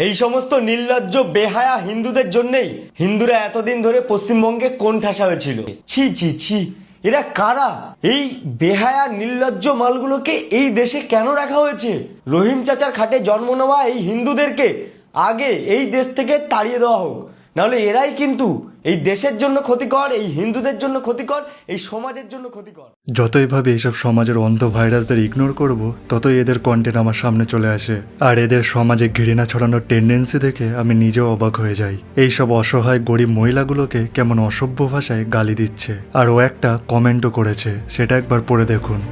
এই সমস্ত নির্লজ্জ বেহায়া হিন্দুদের জন্যই হিন্দুরা এতদিন ধরে পশ্চিমবঙ্গে কোণঠাসা হয়েছিল। ছি ছি ছি, এরা কারা? এই বেহায়া নির্লজ্জ মালগুলোকে এই দেশে কেন রাখা হয়েছে? রহিম চাচার খাটে জন্ম নেওয়া এই হিন্দুদেরকে আগে এই দেশ থেকে তাড়িয়ে দেওয়া হোক, নাহলে এরাই কিন্তু এই দেশের জন্য ক্ষতিকর, এই হিন্দুদের জন্য ক্ষতিকর, এই সমাজের জন্য ক্ষতিকর। যতই ভাবে এইসব সমাজের অন্ধ ভাইরাসদের ইগনোর করব, ততই এদের কন্টেন্ট আমার সামনে চলে আসে। আর এদের সমাজে ঘৃণা ছড়ানোর টেন্ডেন্সি দেখে আমি নিজেও অবাক হয়ে যাই। এইসব অসহায় গরিব মহিলাগুলোকে কেমন অসভ্য ভাষায় গালি দিচ্ছে। আর ও একটা কমেন্টও করেছে, সেটা একবার পড়ে দেখুন।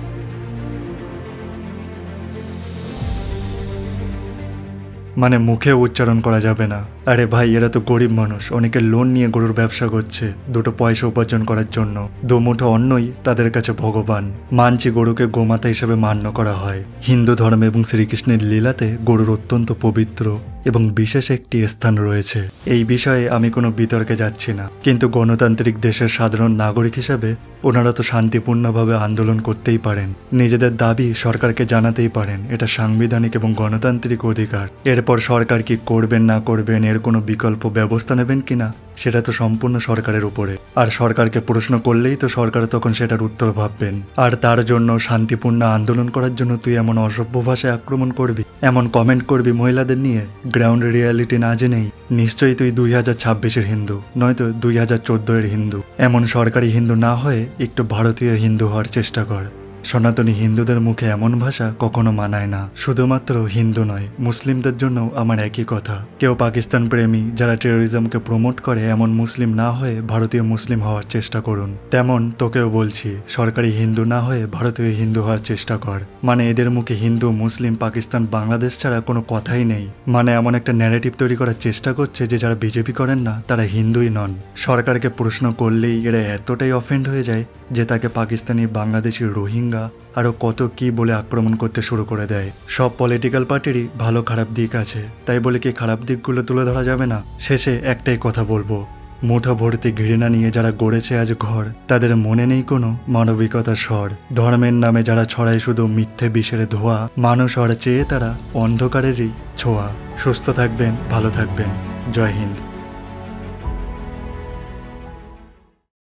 মানে মুখে উচ্চারণ করা যাবে না। আরে ভাই, এরা তো গরিব মানুষ, অনেকে লোন নিয়ে গরুর ব্যবসা করছে দুটো পয়সা উপার্জন করার জন্য। দুমুঠো অন্নই তাদের কাছে ভগবান। মানছি গরুকে গোমাতা হিসেবে মান্য করা হয়। হিন্দু ধর্ম এবং শ্রীকৃষ্ণের লীলাতে গরুর অত্যন্ত পবিত্র এবং বিশেষ একটি স্থান রয়েছে। এই বিষয়ে আমি কোনো বিতর্কে যাচ্ছি না, কিন্তু গণতান্ত্রিক দেশের সাধারণ নাগরিক হিসাবে ওনারা তো শান্তিপূর্ণভাবে আন্দোলন করতেই পারেন, নিজেদের দাবি সরকারকে জানাতেই পারেন। এটা সাংবিধানিক এবং গণতান্ত্রিক অধিকার। এরপর সরকার কি করবেন না করবেন, এর কোনো বিকল্প ব্যবস্থা নেবেন কিনা, সেটা তো সম্পূর্ণ সরকারের উপরে। আর সরকারকে প্রশ্ন করলেই তো সরকার তখন সেটার উত্তর ভাববেন। আর তার জন্য শান্তিপূর্ণ আন্দোলন করার জন্য তুই এমন অসভ্য ভাষায় আক্রমণ করবি, এমন কমেন্ট করবি মহিলাদের নিয়ে, গ্রাউন্ড রিয়ালিটি না জেনেই? নিশ্চয়ই তুই 2026-এর হিন্দু, নয়তো 2014-এর হিন্দু। এমন সরকারি হিন্দু না হয়ে একটু ভারতীয় হিন্দু হওয়ার চেষ্টা কর। সনাতনী হিন্দুদের মুখে এমন ভাষা কখনো মানায় না। শুধুমাত্র হিন্দু নয়, মুসলিমদের জন্য আমার একই কথা। কেউ পাকিস্তান প্রেমী যারা টেরোরিজমকে প্রমোট করে এমন মুসলিম না হয়ে ভারতীয় মুসলিম হওয়ার চেষ্টা করুন। তেমন তোকেও বলছি, সরকারি হিন্দু না হয়ে ভারতীয় হিন্দু হওয়ার চেষ্টা কর। মানে এদের মুখে হিন্দু, মুসলিম, পাকিস্তান, বাংলাদেশ ছাড়া কোনো কথাই নেই। মানে এমন একটা ন্যারেটিভ তৈরি করার চেষ্টা করছে যে যারা বিজেপি করেন না তারা হিন্দুই নন। সরকারকে প্রশ্ন করলেই এরা এতটাই অফেন্ড হয়ে যায় যে তাকে পাকিস্তানি, বাংলাদেশি, রোহিঙ্গা আরো কত কি বলে আক্রমণ করতে শুরু করে দেয়। সব পলিটিক্যাল পার্টিরই ভালো খারাপ দিক আছে, তাই বলে কি খারাপ দিকগুলো তুলে ধরা যাবে না? শেষে একটাই কথা বলবো, মুঠো ভর্তি ঘৃণা নিয়ে যারা গড়েছে আজ ঘর, তাদের মনে নেই কোনো মানবিকতার স্বর। ধর্মের নামে যারা ছড়ায় শুধু মিথ্যে বিষের ধোয়া, মানুষ হওয়ার চেয়ে তারা অন্ধকারেরই ছোঁয়া। সুস্থ থাকবেন, ভালো থাকবেন। জয় হিন্দ।